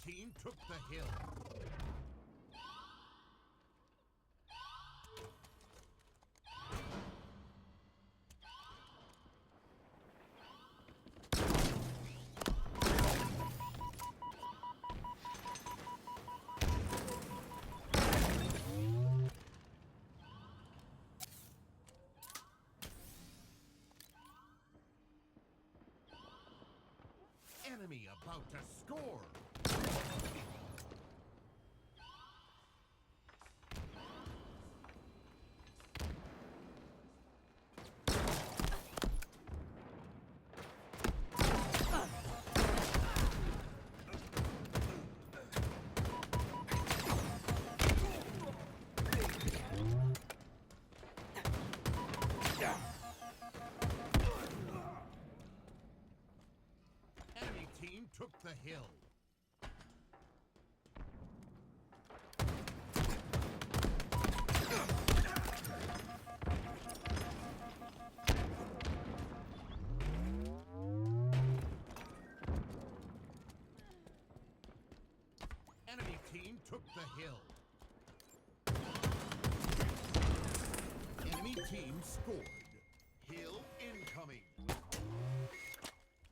team took the hill. Enemy about to score. Enemy team took the hill. Enemy team took the hill. Enemy team scored. Hill incoming.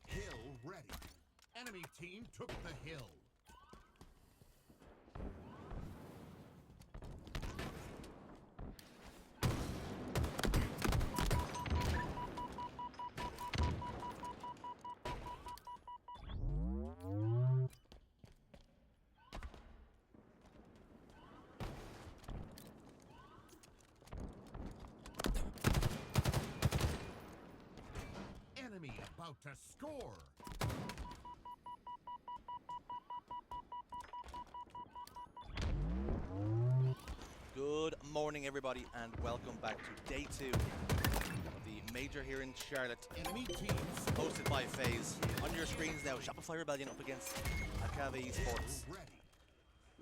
Hill ready. Enemy team took the hill. Enemy about to score. Good morning, everybody, and welcome back to day 2 of the major here in Charlotte, Enemy teams hosted by FaZe. On your screens now, Shopify Rebellion up against Akave Esports. ready.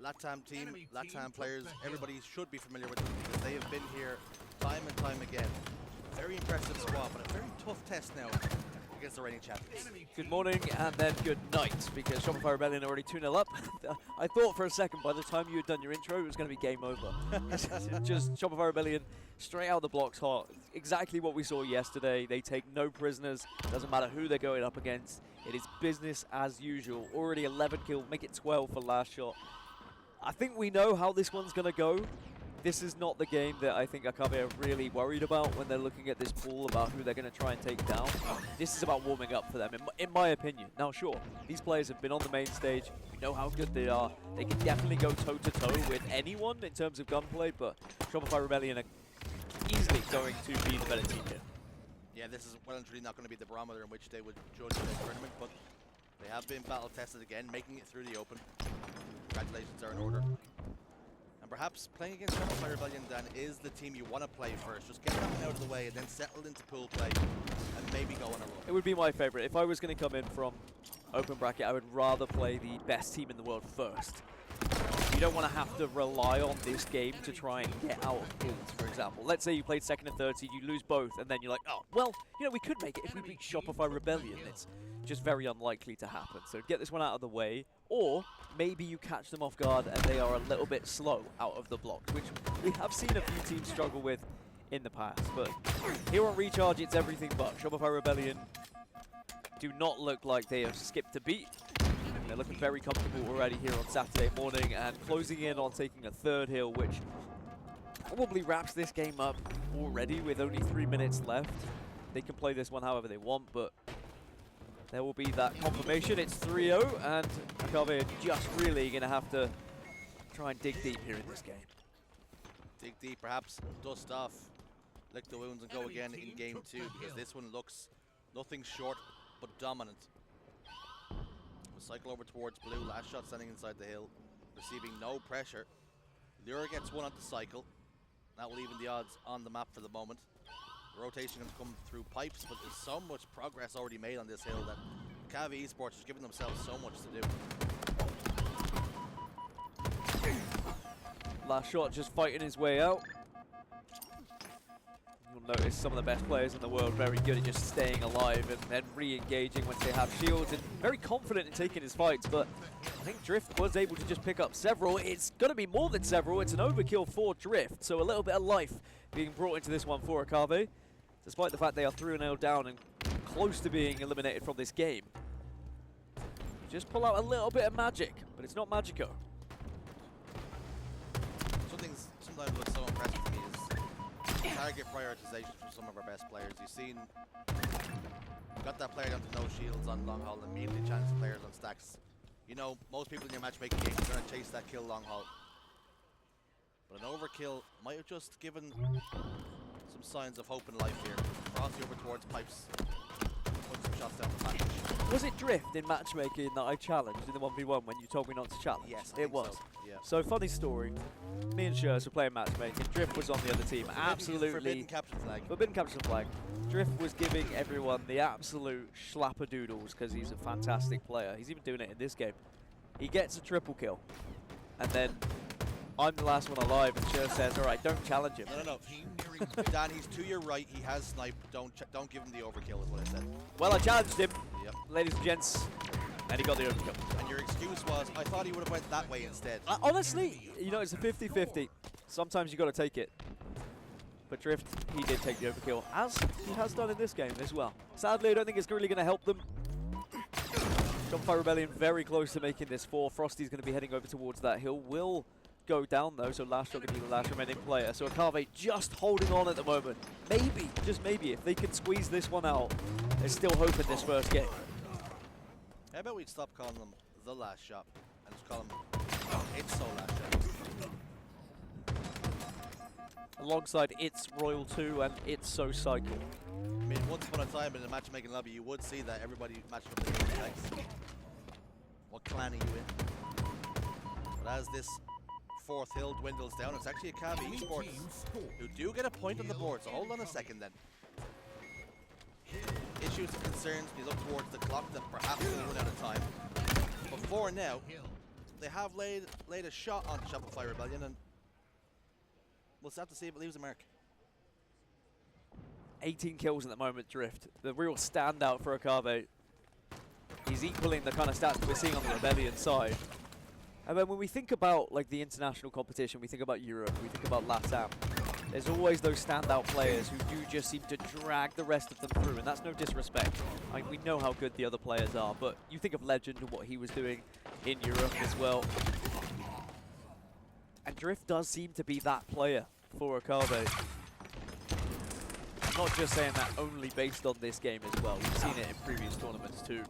LATAM team, Enemy team LATAM took players, the hill. everybody should be familiar with them because they have been here time and time again. Very impressive squad, but a very tough test now against the reigning champions. Enemy Good team morning and then good night, because Shopify Rebellion already 2-0 up. I thought for a second by the time you had done your intro it was going to be game over. Just Shopify Rebellion straight out the blocks hot. Exactly what we saw yesterday. They take no prisoners. Doesn't matter who they're going up against. It is business as usual. Already 11 kills, make it 12 for LastShot. I think we know how this one's going to go. This is not the game that I think Akave are really worried about when they're looking at this pool about who they're going to try and take down. This is about warming up for them, in my opinion. Now, sure, these players have been on the main stage. We know how good they are. They can definitely go toe-to-toe with anyone in terms of gunplay, but Shopify Rebellion are easily going to be the better team here. Yeah, this is well and truly not going to be the barometer in which they would judge this tournament, but they have been battle tested again, making it through the open. Congratulations are in order. And perhaps playing against Shopify Rebellion then is the team you want to play first. Just get that one out of the way and then settle into pool play and maybe go on a run. It would be my favorite. If I was going to come in from open bracket, I would rather play the best team in the world first. You don't want to have to rely on this game to try and get out of pools, for example. Let's say you played second and third seed, you lose both, and then you're like, oh, well, you know, we could make it if we beat Shopify Rebellion. It's just very unlikely to happen. So get this one out of the way, or maybe you catch them off guard and they are a little bit slow out of the blocks, which we have seen a few teams struggle with in the past. But here on Recharge, it's everything but. Shopify Rebellion do not look like they have skipped a beat. They're looking very comfortable already here on Saturday morning and closing in on taking a third hill, which probably wraps this game up already with only 3 minutes left. They can play this one however they want, but there will be that confirmation. It's 3-0, and Akave are just really going to have to try and dig deep here in this game. Dig deep, perhaps dust off, lick the wounds and go again in game 2, because this one looks nothing short but dominant. We'll cycle over towards blue. LastShot standing inside the hill, receiving no pressure. Leuor gets one at the cycle. That will even the odds on the map for the moment. The rotation can come through pipes, but there's so much progress already made on this hill that Akave Esports is giving themselves so much to do. LastShot just fighting his way out. You'll notice some of the best players in the world very good at just staying alive and then re-engaging once they have shields, and very confident in taking his fights, but I think Drift was able to just pick up several. It's going to be more than several. It's an overkill for Drift, so a little bit of life being brought into this one for Akave, despite the fact they are 3-0 down and close to being eliminated from this game. Just pull out a little bit of magic, but it's not Magico. Sometimes what's so impressive to me is target prioritization from some of our best players. You've seen, got that player down to no shields on long haul, immediately challenge the players on stacks. You know, most people in your matchmaking game are going to chase that kill long haul. But an overkill might have just given some signs of hope and life here. Frosty over towards pipes, put some shots down the package. Was it Drift in matchmaking that I challenged in the 1v1 when you told me not to challenge? Yes, it was. So. Yeah. So funny story. Me and Shurs were playing matchmaking. Drift was on the other team. Absolutely. Forbidden captain flag. Forbidden captain flag. Drift was giving everyone the absolute schlapperdoodles because he's a fantastic player. He's even doing it in this game. He gets a triple kill. And then I'm the last one alive, and Shurs says, all right, don't challenge him. No. Dan, he's to your right. He has sniped. Don't give him the overkill is what I said. Well, I challenged him, yep. Ladies and gents, and he got the overkill. And your excuse was, I thought he would have went that way instead. Honestly, you know, it's a 50-50. Sometimes you got to take it. But Drift, he did take the overkill, as he has done in this game as well. Sadly, I don't think it's really going to help them. Shopify Rebellion very close to making this 4. Frosty's going to be heading over towards that hill. Will go down though, so LastShot going to be the last remaining player. So Akave just holding on at the moment. Maybe, just maybe, if they can squeeze this one out, there's still hope in this first game. How about we stop calling them the last shot and just call them It's So Last Shot. Alongside It's Royal 2 and It's So Cykul. I mean, once upon a time in a matchmaking lobby, you would see that everybody matched up their tags. What clan are you in? But as this 4th hill dwindles down, it's actually Akave Esports who do get a point on the board, so hold on a second then. Issues and concerns, we look towards the clock that perhaps will run out of time. But for now, they have laid a shot on Shopify Rebellion, and we'll have to see if it leaves a mark. 18 kills at the moment, Drift. The real standout for Akave. He's equaling the kind of stats that we're seeing on the Rebellion side. And then when we think about like the international competition, we think about Europe, we think about LATAM, there's always those standout players who do just seem to drag the rest of them through, and that's no disrespect. I mean, we know how good the other players are, but you think of Legend and what he was doing in Europe as well. And Drift does seem to be that player for Akave. I'm not just saying that only based on this game as well. We've seen it in previous tournaments too.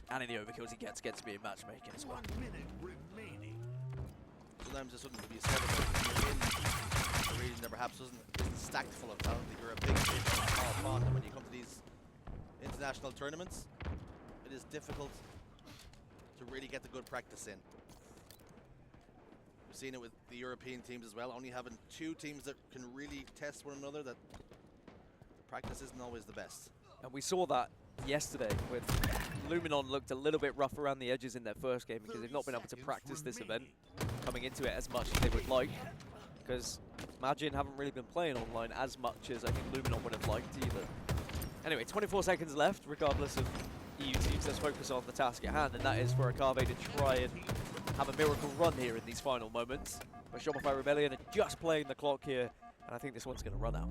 And in the overkills he gets to be in matchmaking as well. 1 minute remaining. Sometimes there's something to be said about you're in a region that perhaps isn't stacked full of talent, that you're a big fish in a small pond, and when you come to these international tournaments, it is difficult to really get the good practice in. We've seen it with the European teams as well, only having 2 teams that can really test one another, that practice isn't always the best. And we saw that yesterday with Luminon looked a little bit rough around the edges in their first game because they've not been able to practice this event coming into it as much as they would like, because Magin haven't really been playing online as much as I think Luminon would have liked either. Anyway, 24 seconds left regardless of EU teams. Let's focus on the task at hand, and that is for Akave to try and have a miracle run here in these final moments. But Shopify Rebellion are just playing the clock here, and I think this one's going to run out.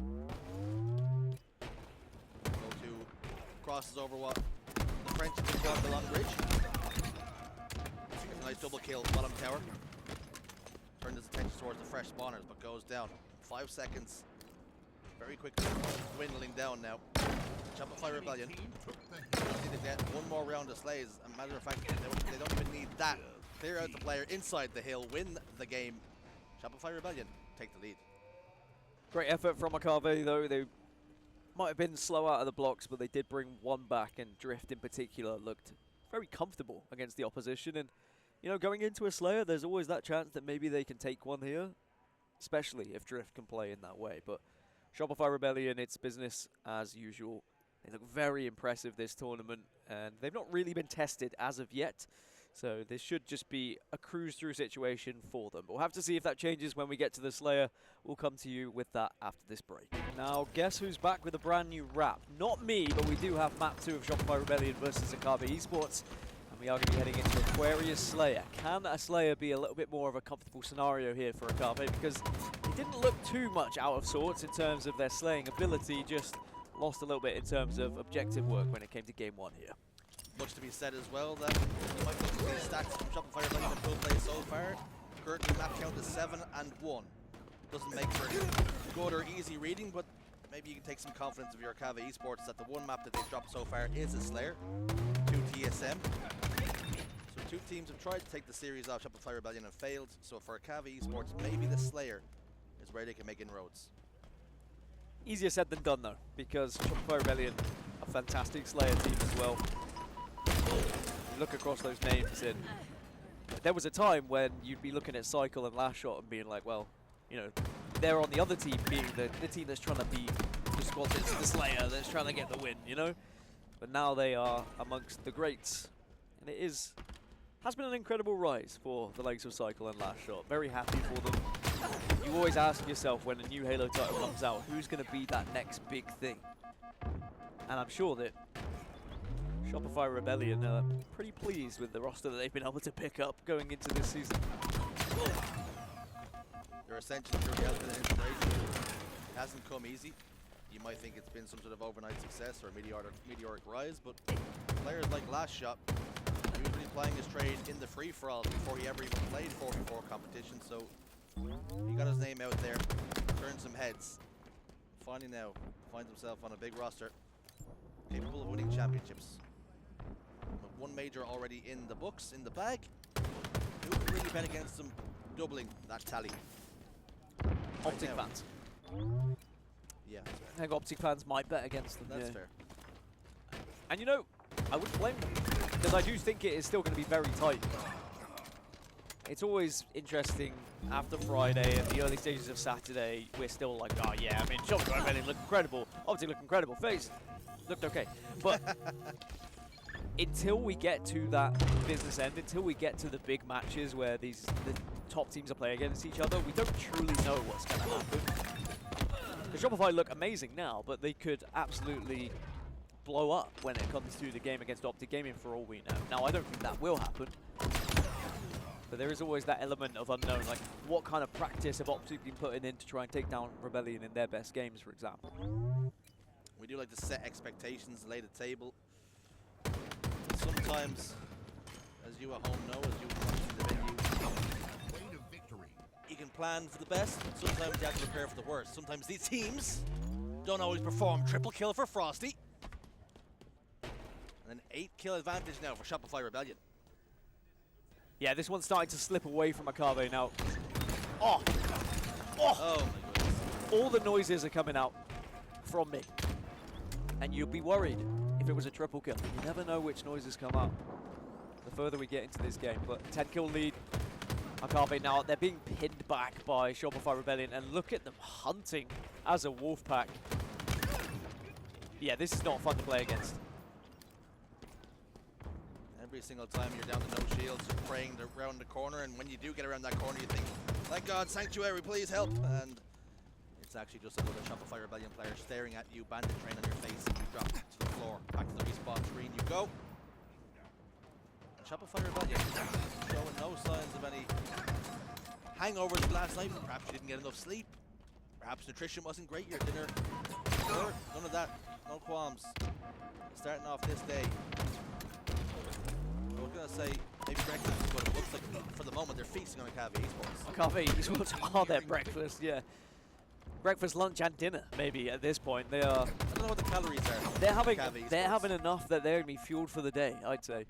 Crosses over what the French have been called the long bridge. Nice double kill, bottom tower. Turned his attention towards the fresh spawners, but goes down. 5 seconds. Very quickly dwindling down now. Shopify Rebellion. Need to get one more round of slays. As a matter of fact, they don't even need that. Clear out the player inside the hill, win the game. Shopify Rebellion take the lead. Great effort from Akave though. They might have been slow out of the blocks, but they did bring one back, and Drift in particular looked very comfortable against the opposition. And, you know, going into a Slayer, there's always that chance that maybe they can take one here, especially if Drift can play in that way. But Shopify Rebellion, it's business as usual. They look very impressive this tournament, and they've not really been tested as of yet. So this should just be a cruise-through situation for them. But we'll have to see if that changes when we get to the Slayer. We'll come to you with that after this break. Now, guess who's back with a brand new wrap? Not me, but we do have map 2 of Shopify Rebellion versus Akave Esports. And we are going to be heading into Aquarius Slayer. Can a Slayer be a little bit more of a comfortable scenario here for Akave? Because it didn't look too much out of sorts in terms of their slaying ability, just lost a little bit in terms of objective work when it came to game 1 here. Much to be said as well that you might look at these stats from Shopify Rebellion full play so far. Currently map count is 7 and 1. Doesn't make for good or easy reading, but maybe you can take some confidence of your Akave Esports that the one map that they've dropped so far is a Slayer, 2 TSM. So 2 teams have tried to take the series off Shopify Rebellion and failed, so for Akave Esports, maybe the Slayer is where they can make inroads. Easier said than done though, because Shopify Rebellion, a fantastic Slayer team as well. You look across those names and there was a time when you'd be looking at Cykul and LastShot and being like, well, you know, they're on the other team being the team that's trying to be the squad that's the Slayer, that's trying to get the win, you know? But now they are amongst the greats. And it has been an incredible rise for the likes of Cykul and LastShot. Very happy for them. You always ask yourself when a new Halo title comes out, who's going to be that next big thing? And I'm sure that Shopify Rebellion are pretty pleased with the roster that they've been able to pick up going into this season. Their ascension through the element of inspiration hasn't come easy. You might think it's been some sort of overnight success or meteoric rise, but players like LastShot, usually playing his trade in the free-for-all before he ever even played 4v4 competition, so he got his name out there, turned some heads. Finally now finds himself on a big roster, capable of winning championships. With 1 major already in the books, in the bag. Who can really bet against them doubling that tally? Optic right fans. Yeah, that's fair. I think Optic fans might bet against them. That's yeah. fair. And you know, I wouldn't blame them, because I do think it is still going to be very tight. It's always interesting after Friday and the early stages of Saturday, we're still like, oh yeah, I mean, Shopify Rebellion looked incredible, Optic looked incredible, FaZe looked okay. But until we get to that business end, until we get to the big matches where the top teams are playing against each other, we don't truly know what's going to happen. Because Shopify look amazing now, but they could absolutely blow up when it comes to the game against Optic Gaming for all we know. Now, I don't think that will happen. But there is always that element of unknown, like what kind of practice have Optic been putting in to try and take down Rebellion in their best games, for example. We do like to set expectations, lay the table. Sometimes, as you at home know, as you watch in the venue, Way to victory. you can plan for the best, sometimes you have to prepare for the worst. Sometimes these teams don't always perform. Triple kill for Frosty. And an 8-kill advantage now for Shopify Rebellion. Yeah, this one's starting to slip away from Akave now. Oh! Oh my goodness. All the noises are coming out from me. And you'd be worried if it was a triple kill. You never know which noises come out the further we get into this game. But 10-kill lead. Akave now, they're being pinned back by Shopify Rebellion. And look at them hunting as a wolf pack. Yeah, this is not fun to play against. Every single time you're down to no shields, you're praying around the corner, and when you do get around that corner, you think, thank God, Sanctuary, please help. And it's actually just another Shopify Rebellion player staring at you, bandit train on your face, and you drop to the floor. Back to the respawn screen you go. And Shopify Rebellion showing no signs of any hangovers from last night. Perhaps you didn't get enough sleep. Perhaps nutrition wasn't great, your dinner. Sure, none of that, no qualms. Starting off this day. I was going to say maybe breakfast is what it looks like. For the moment, they're feasting on Akave Esports. Akave Esports are their breakfast, yeah. Breakfast, lunch, and dinner, maybe, at this point. They are... I don't know what the calories are. They're having enough that they're going to be fueled for the day, I'd say.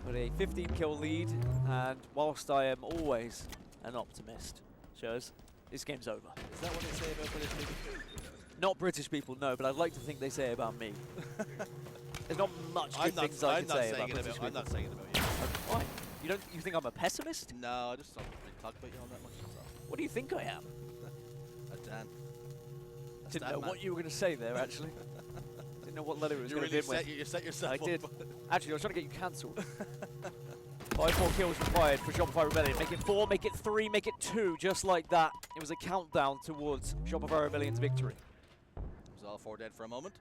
But a 15-kill lead, and whilst I am always an optimist, shows, this game's over. Is that what they say about British people? Not British people, no, but I'd like to think they say about me. There's not much good things I can say about British people. I'm not saying it about you. Why? You think I'm a pessimist? No, I just don't really talk about you all that much. So. What do you think I am? A Dan. Didn't know what you were going to say there, actually. Didn't know what letter it was You going to really begin with. you set yourself I up. did. Actually, I was trying to get you cancelled. 5 more kills required for Shopify Rebellion. Make it 4, make it 3, make it 2, just like that. It was a countdown towards Shopify Rebellion's victory. It was all 4 dead for a moment.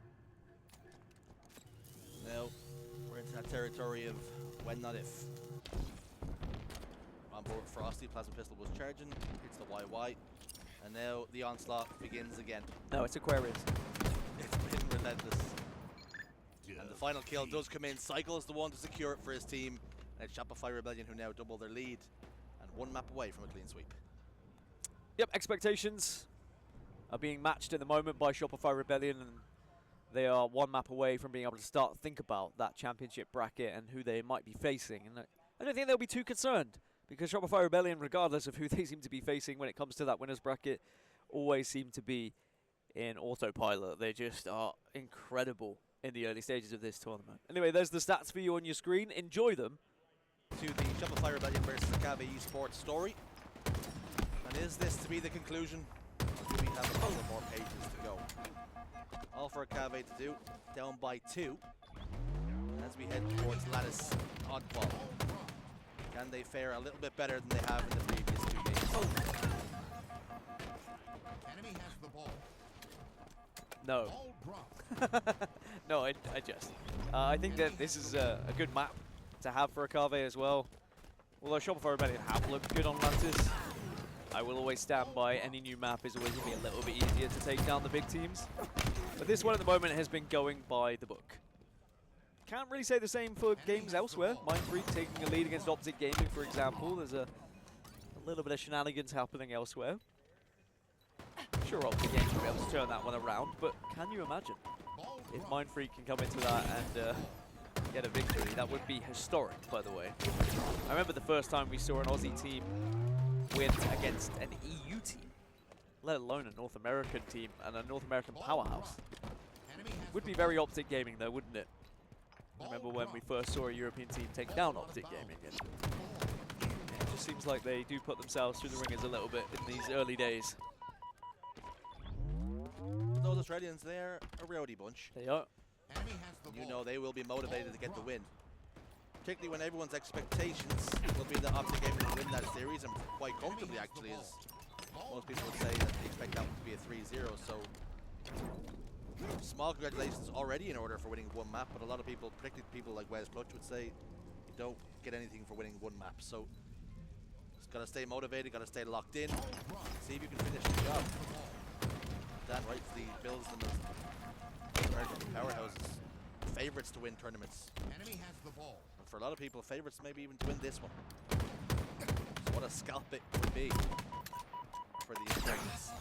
Now, we're into that territory of when, not if. On board Frosty, Plasma Pistol was charging. It's the YY. And now the onslaught begins again. No, it's Aquarius. It's been relentless. And the final kill does come in. Cykul is the one to secure it for his team. And it's Shopify Rebellion who now double their lead. And 1 map away from a clean sweep. Yep, expectations are being matched in the moment by Shopify Rebellion, and they are 1 map away from being able to start to think about that championship bracket and who they might be facing. And I don't think they'll be too concerned, because Shopify Rebellion, regardless of who they seem to be facing when it comes to that winners bracket, always seem to be in autopilot. They just are incredible in the early stages of this tournament. Anyway, there's the stats for you on your screen. Enjoy them. To the Shopify Rebellion versus Akave esports story. And is this to be the conclusion? Or do we have a couple more pages to go? All for Akave to do. Down by 2. As we head towards Lattice oddball. Can they fare a little bit better than they have in the previous 2 games? Enemy has the ball. No. Ball dropped. No, I just. I think that this is a good map to have for Akave as well. Although Shopify Rebellion have looked good on Lattice, I will always stand by any new map is always going to be a little bit easier to take down the big teams. But this one at the moment has been going by the book. Can't really say the same for games elsewhere. Mindfreak taking a lead against Optic Gaming, for example. There's a little bit of shenanigans happening elsewhere. Sure, Optic Gaming will be able to turn that one around, but can you imagine if Mindfreak can come into that and get a victory? That would be historic, by the way. I remember the first time we saw an Aussie team win against an EU team, let alone a North American team and a North American powerhouse. Would be very Optic Gaming though, wouldn't it? I remember when we first saw a European team take down Optic Gaming, and it just seems like they do put themselves through the ringers a little bit in these early days. Those Australians, they're a rowdy bunch. They are. You know they will be motivated to get the win. Particularly when everyone's expectations will be that Optic Gaming will win that series, and quite comfortably actually, as most people would say that they expect that to be a 3-0. So small congratulations already in order for winning 1 map, but a lot of people, particularly people like Wes Clutch, would say you don't get anything for winning 1 map. So just gotta stay motivated, gotta stay locked in, see if you can finish the job. Dan rightfully bills them as American powerhouses, favorites to win tournaments. Enemy has the ball. And for a lot of people, favorites maybe even to win this one. So what a scalp it would be for the Australians.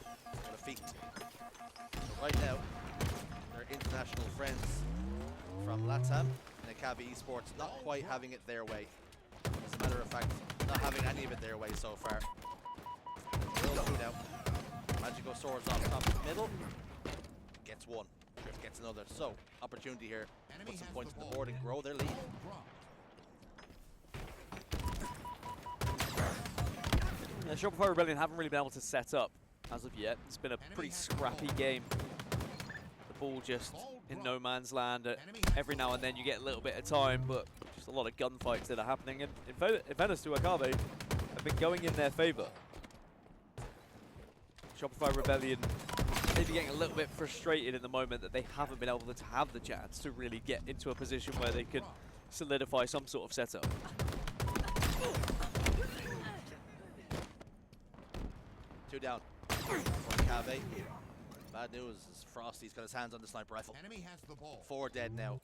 What a feat. So right now, their international friends from LATAM and Akave esports not quite having it their way. As a matter of fact, not having any of it their way so far. Will do now. Magico soars off top of the middle. Gets 1. Drift gets another. So, opportunity here. Put some points on the board and grow their lead. Shopify Rebellion haven't really been able to set up as of yet. It's been a pretty scrappy game. The ball just in no man's land. Every now and then you get a little bit of time, but just a lot of gunfights that are happening. And in fairness to Akave, have been going in their favor. Shopify Rebellion maybe getting a little bit frustrated in the moment that they haven't been able to have the chance to really get into a position where they can solidify some sort of setup. Two down for Akave. Bad news is Frosty's got his hands on the sniper rifle. Enemy has the ball. 4 dead now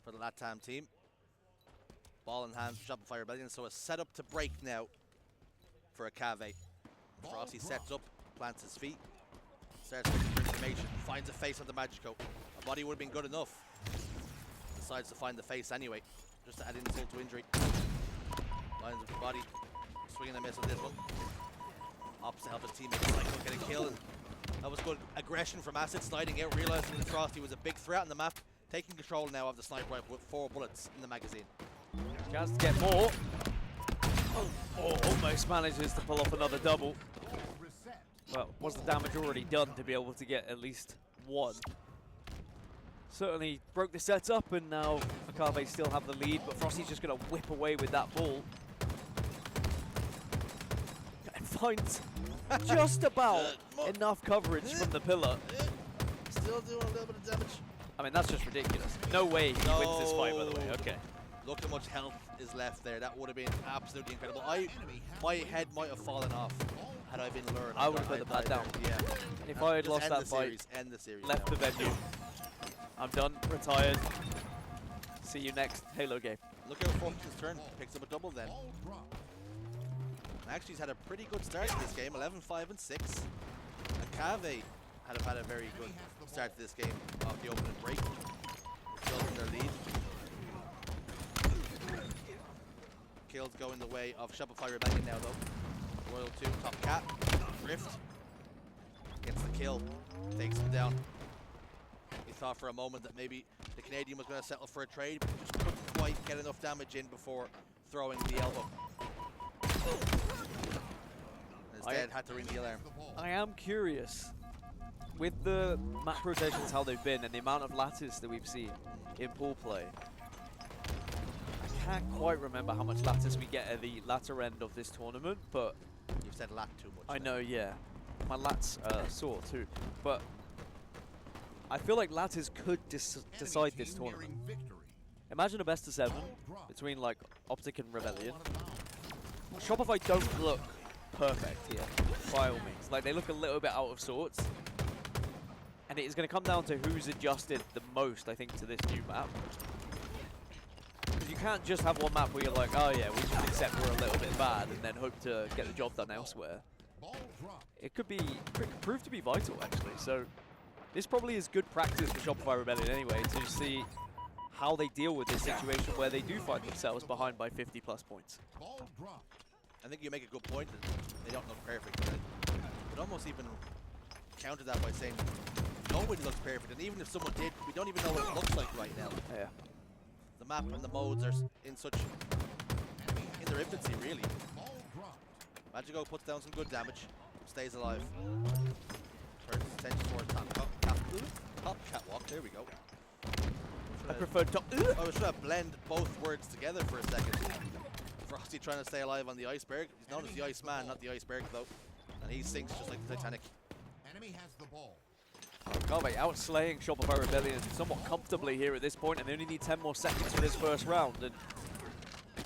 for the LATAM team. Ball in hand for Shopify Rebellion, so a setup to break now for Akave. Frosty sets up, plants his feet, starts looking for information, finds a face on the Magico. A body would have been good enough. Decides to find the face anyway, just to add insult to injury. Lines up the body, swinging a miss on this one. Opts to help his teammate Cykul get a kill. And that was good aggression from Acid, sliding out, realizing that Frosty was a big threat on the map. Taking control now of the sniper rifle with 4 bullets in the magazine. Chance to get more. Oh, almost manages to pull off another double. Well, was the damage already done to be able to get at least 1? certainly broke the setup, and now Akave still have the lead, but Frosty's just going to whip away with that ball. And finds just about enough coverage from the pillar. Still doing a little bit of damage. I mean, that's just ridiculous. No way he wins this fight, by the way. Okay. Look how much health is left there. That would have been absolutely incredible. My head might have fallen off had I been Leuor. I would have put the pad down. Yeah. And if I had lost that fight, end the series left the venue, I'm done, retired. See you next Halo game. Look how Frosty's turn. Picks up a double then. And actually, he's had a pretty good start to this game. 11-5 and 6. Akave have had a very good start to this game off the opening break. Building their lead. Kills go in the way of Shopify Rebellion now though. Royal 2, top cat, Rift. Gets the kill, takes him down. He thought for a moment that maybe the Canadian was going to settle for a trade, but just couldn't quite get enough damage in before throwing the elbow. Instead had to ring the alarm. I am curious, with the map rotations how they've been and the amount of lattice that we've seen in pool play, I can't quite remember how much lattice we get at the latter end of this tournament, but You've said lat too much. I know, yeah. My lats sore too, but I feel like lattice could decide this tournament. Imagine a best of 7 between like Optic and Rebellion. Shopify don't look perfect here, by all means. Like, they look a little bit out of sorts. And it is going to come down to who's adjusted the most, I think, to this new map. Because you can't just have one map where you're like, oh yeah, we just accept we're a little bit bad and then hope to get the job done elsewhere. It could prove to be vital, actually. So this probably is good practice for Shopify Rebellion anyway, to see how they deal with this situation where they do find themselves behind by 50+ points. I think you make a good point that they don't look perfect. But almost even counter that by saying nobody looks perfect, and even if someone did, we don't even know what it looks like right now. Yeah. The map and the modes are in their infancy, really. Magico puts down some good damage, stays alive. Turns his attention towards top catwalk. There we go. I prefer top. I was trying to blend both words together for a second. Frosty trying to stay alive on the iceberg. He's known as the Iceman, not the iceberg though. And he sinks just like the Titanic. Enemy has the ball. Akave outslaying Shopify Rebellion somewhat comfortably here at this point, and they only need 10 more seconds for this first round. And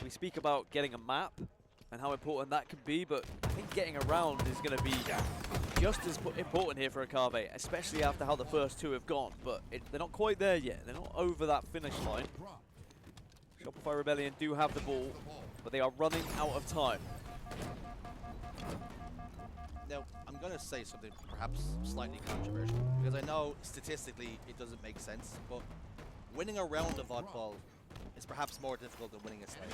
we speak about getting a map and how important that can be, but I think getting a round is going to be just as important here for Akave, especially after how the first two have gone. But they're not quite there yet. They're not over that finish line. Shopify Rebellion do have the ball, but they are running out of time. Now, I'm going to say something perhaps slightly controversial, because I know statistically it doesn't make sense, but winning a round of oddball is perhaps more difficult than winning a slam.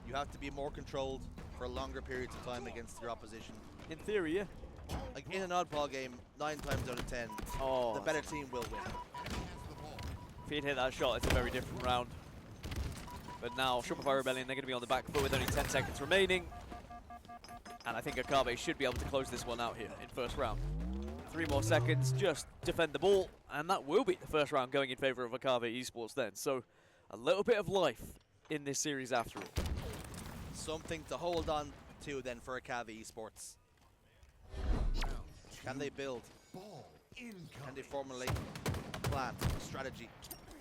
You have to be more controlled for longer periods of time against your opposition. In theory, yeah. Like in an oddball game, 9 times out of 10, the better team will win. If he'd hit that shot, it's a very different round. But now, Shopify Rebellion, they're going to be on the back foot with only 10 seconds remaining. And I think Akave should be able to close this one out here in first round. 3 more seconds, just defend the ball, and that will be the first round going in favor of Akave Esports then. So, a little bit of life in this series after all. Something to hold on to then for Akave Esports. Can they build? Can they formulate a plan, a strategy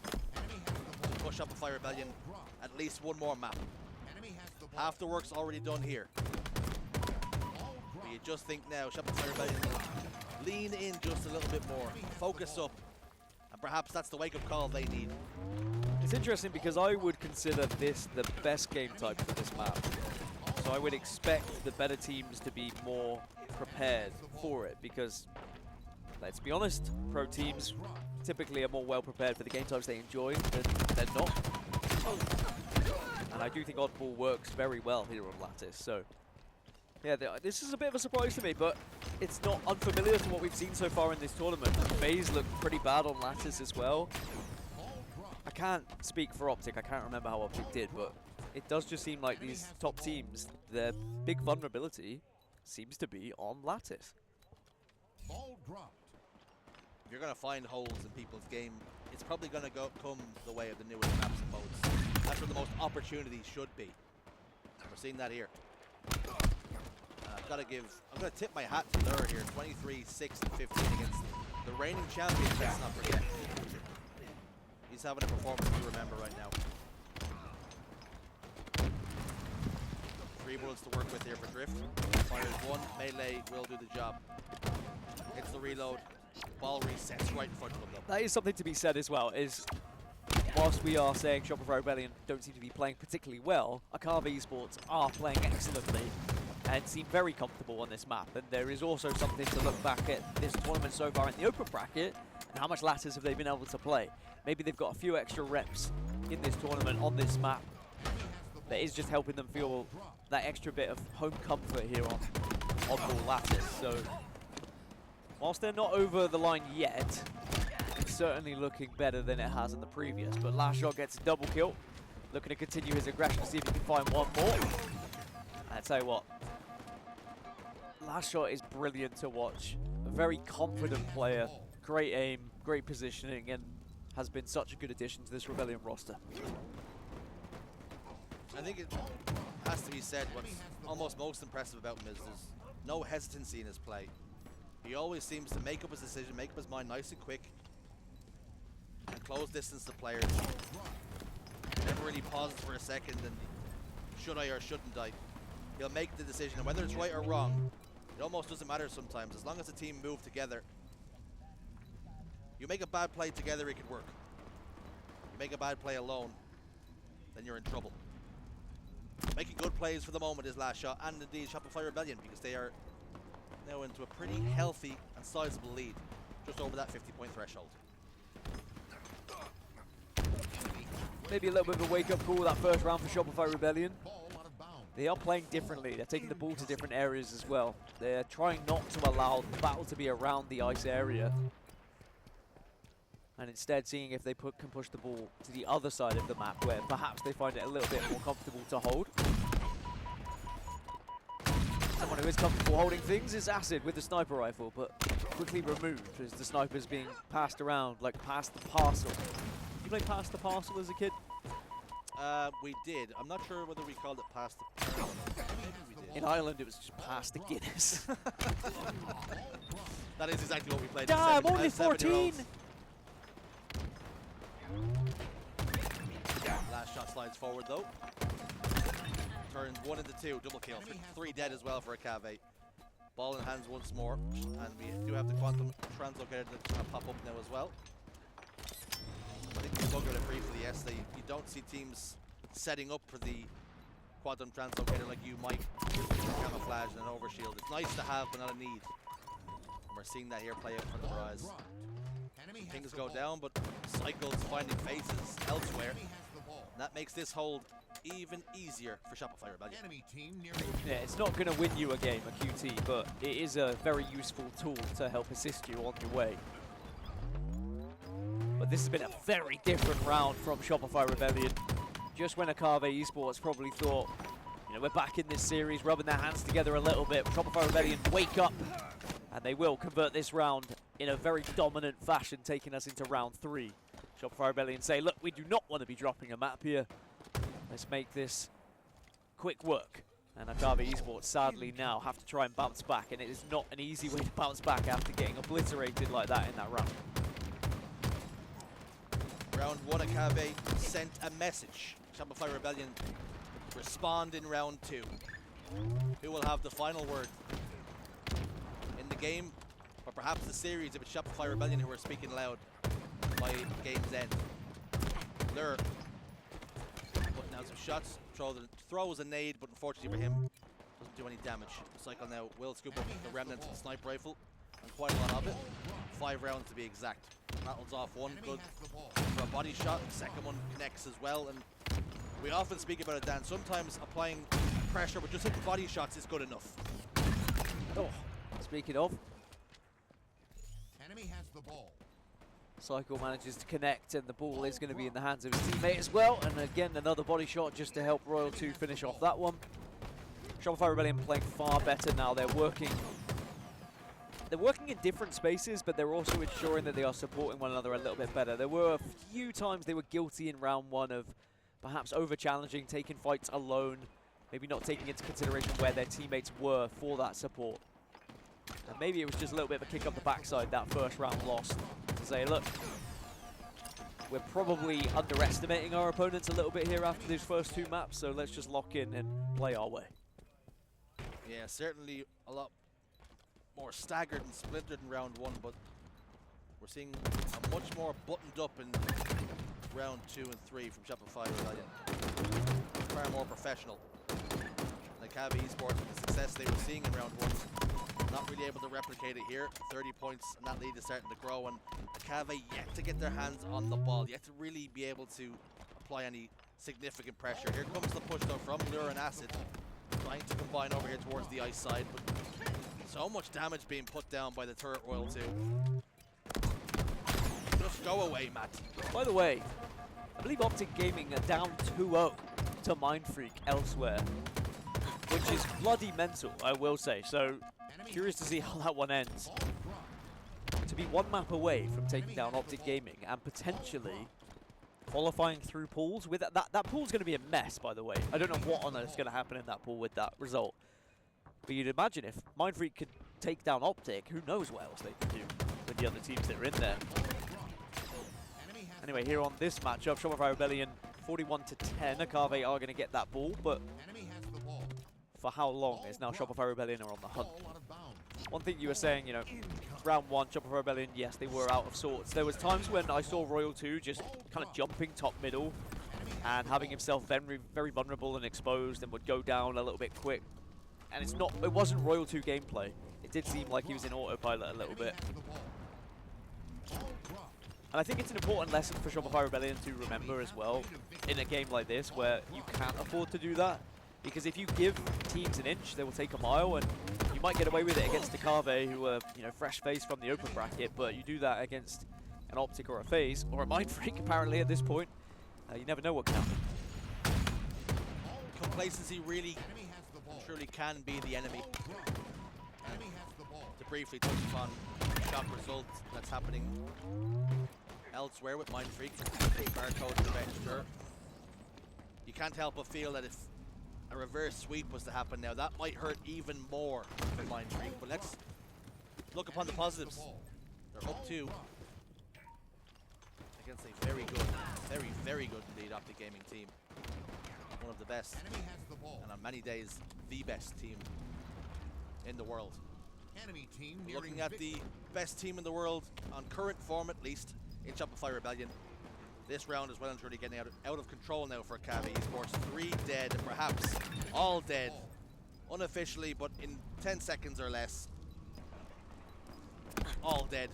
to push up Shopify Rebellion at least one more map? Half the work's already done here. But you just think now Shopify Rebellion will lean in just a little bit more, focus up, and perhaps that's the wake-up call they need. It's interesting because I would consider this the best game type for this map. So I would expect the better teams to be more prepared for it because, let's be honest, pro teams typically are more well prepared for the game types they enjoy than not. And I do think Oddball works very well here on Lattice. So yeah, this is a bit of a surprise to me, but it's not unfamiliar to what we've seen so far in this tournament. FaZe looked pretty bad on Lattice as well. I can't speak for Optic, I can't remember how Optic did, but it does just seem like these top teams, their big vulnerability seems to be on Lattice. Ball dropped. if you're going to find holes in people's game, it's probably going to come the way of the newest maps and modes. That's where the most opportunities should be. We're seeing that here. I'm going to tip my hat to Leuor here. 23, 6, and 15 against the reigning champion, let's not forget. He's having a performance to remember right now. 3 bullets to work with here for Drift. Fires 1, melee will do the job. Hits the reload, ball resets right in front of him though. That is something to be said as well, is whilst we are saying Shopify Rebellion don't seem to be playing particularly well, Akave Esports are playing excellently and seem very comfortable on this map. And there is also something to look back at this tournament so far in the open bracket and how much ladders have they been able to play. Maybe they've got a few extra reps in this tournament on this map that is just helping them feel that extra bit of home comfort here on ball lattice. So whilst they're not over the line yet, it's certainly looking better than it has in the previous. But LastShot gets a double kill, looking to continue his aggression, see if he can find one more. I tell you what, LastShot is brilliant to watch. A very confident player, great aim, great positioning, and has been such a good addition to this Rebellion roster. I think it has to be said, what's almost most impressive about him is there's no hesitancy in his play. He always seems to make up his decision, make up his mind nice and quick, and close distance to players. Never really pauses for a second and should I or shouldn't I. He'll make the decision, and whether it's right or wrong, it almost doesn't matter sometimes. As long as the team move together, you make a bad play together, it could work. You make a bad play alone, then you're in trouble. Making good plays for the moment is LastShot, and indeed Shopify Rebellion, because they are now into a pretty healthy and sizable lead, just over that 50-point threshold. Maybe a little bit of a wake-up call that first round for Shopify Rebellion. They are playing differently. They're taking the ball to different areas as well. They're trying not to allow the battle to be around the ice area, and instead seeing if they can push the ball to the other side of the map, where perhaps they find it a little bit more comfortable to hold. Someone who is comfortable holding things is Acid with the sniper rifle, but quickly removed as the sniper's being passed around like pass the parcel. Did you play pass the parcel as a kid? We did. I'm not sure whether we called it pass the parcel. In Ireland, it was just pass the Guinness. That is exactly what we played. I'm only 14! LastShot slides forward though. Turns 1 into 2, double kill. 3 dead as well for Akave. Ball in hands once more, and we do have the quantum translocator that's going to pop up now as well. I think we spoke about it briefly yesterday. You don't see teams setting up for the quantum translocator like you might with camouflage and an overshield. It's nice to have, but not a need. And we're seeing that here play out in front of our eyes. Things go down, but Cykul's finding faces elsewhere. And that makes this hold even easier for Shopify Rebellion. Yeah, it's not going to win you a game, a QT, but it is a very useful tool to help assist you on your way. But this has been a very different round from Shopify Rebellion. Just when Akave Esports probably thought, you know, we're back in this series, rubbing their hands together a little bit. Shopify Rebellion wake up, and they will convert this round in a very dominant fashion, taking us into round 3. Shopify Rebellion say, look, we do not want to be dropping a map here. Let's make this quick work. And Akave Esports sadly now have to try and bounce back, and it is not an easy way to bounce back after getting obliterated like that in that round. Round 1, Akave sent a message. Shopify Rebellion respond in round 2. Who will have the final word in the game, or perhaps the series if it's Shopify Rebellion who are speaking loud by game's end? Leuor putting out some shots, throws a nade, but unfortunately for him, doesn't do any damage. Cykul now will scoop up the remnants of the sniper rifle, and quite a lot of it. 5 rounds to be exact. Rattles off one, good for a body shot. The second one connects as well, and we often speak about it, Dan. Sometimes applying pressure with just hitting body shots is good enough. Oh, speaking of, Enemy has the ball. Cykul manages to connect, and the ball is going to be in the hands of his teammate as well. And again, another body shot just to help Royal 2 finish off that one. Shopify Rebellion playing far better now. They're working they're working in different spaces, but they're also ensuring that they are supporting one another a little bit better. There were a few times they were guilty in round one of perhaps over-challenging, taking fights alone, maybe not taking into consideration where their teammates were for that support. And maybe it was just a little bit of a kick up the backside, that first round loss, to say, look, we're probably underestimating our opponents a little bit here after these first two maps, so let's just lock in and play our way. Yeah, certainly a lot more staggered and splintered in round one, but we're seeing a much more buttoned up in round 2 and 3 from Shopify Rebellion. Far more professional. Like Akave Esports, with the success they were seeing in round 1, not really able to replicate it here. 30 points, and that lead is starting to grow, and Akave yet to get their hands on the ball, yet to really be able to apply any significant pressure. Here comes the push though from Leuor and Acid, trying to combine over here towards the ice side, but so much damage being put down by the turret royal too. Just go away, Matt. By the way, I believe Optic Gaming are down 2-0 to Mindfreak elsewhere, which is bloody mental, I will say. So, curious to see how that one ends. To be one map away from taking down Optic Gaming and potentially qualifying through pools. With that pool's going to be a mess, by the way. I don't know what on earth is going to happen in that pool with that result. But you'd imagine if Mindfreak could take down Optic, who knows what else they could do with the other teams that are in there. Anyway, here on this matchup, Shopify Rebellion 41-10. Akave are going to get that ball, but for how long is now Shopify Rebellion are on the hunt? One thing you were saying, you know, round 1, Shopify Rebellion, yes, they were out of sorts. There was times when I saw Royal 2 just kind of jumping top middle and having himself very, very vulnerable and exposed and would go down a little bit quick. And it wasn't Royal 2 gameplay. It did seem like he was in autopilot a little bit. And I think it's an important lesson for Shopify Rebellion to remember as well in a game like this where you can't afford to do that. Because if you give teams an inch, they will take a mile, and you might get away with it against Akave, who are, you know, fresh face from the open bracket, but you do that against an Optic or a FaZe, or a Mindfreak apparently at this point, you never know what can happen. Complacency really and truly can be the enemy. To briefly touch upon shock result that's happening elsewhere with Mindfreak, barcode adventure. You can't help but feel that if a reverse sweep was to happen now, that might hurt even more for Mindfreak. But let's look upon the positives. They're up 2 against a very good, very good lead Optic Gaming team. One of the best, and on many days, the best team in the world. Looking at the best team in the world, on current form at least, in Shopify Rebellion. This round is well and truly getting out of control now for Akave Esports. 3 dead, and perhaps all dead, unofficially, but in 10 seconds or less. All dead.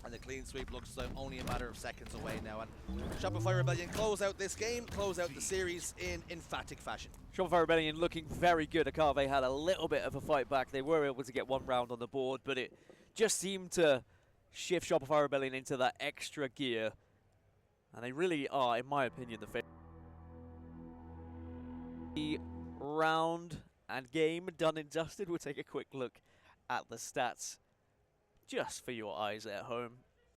And the clean sweep looks like only a matter of seconds away now. And Shopify Rebellion close out this game, close out the series in emphatic fashion. Shopify Rebellion looking very good. Akave had a little bit of a fight back. They were able to get 1 round on the board, but it just seemed to shift Shopify Rebellion into that extra gear. And they really are, in my opinion, the favorite. The round and game done and dusted. We'll take a quick look at the stats just for your eyes at home.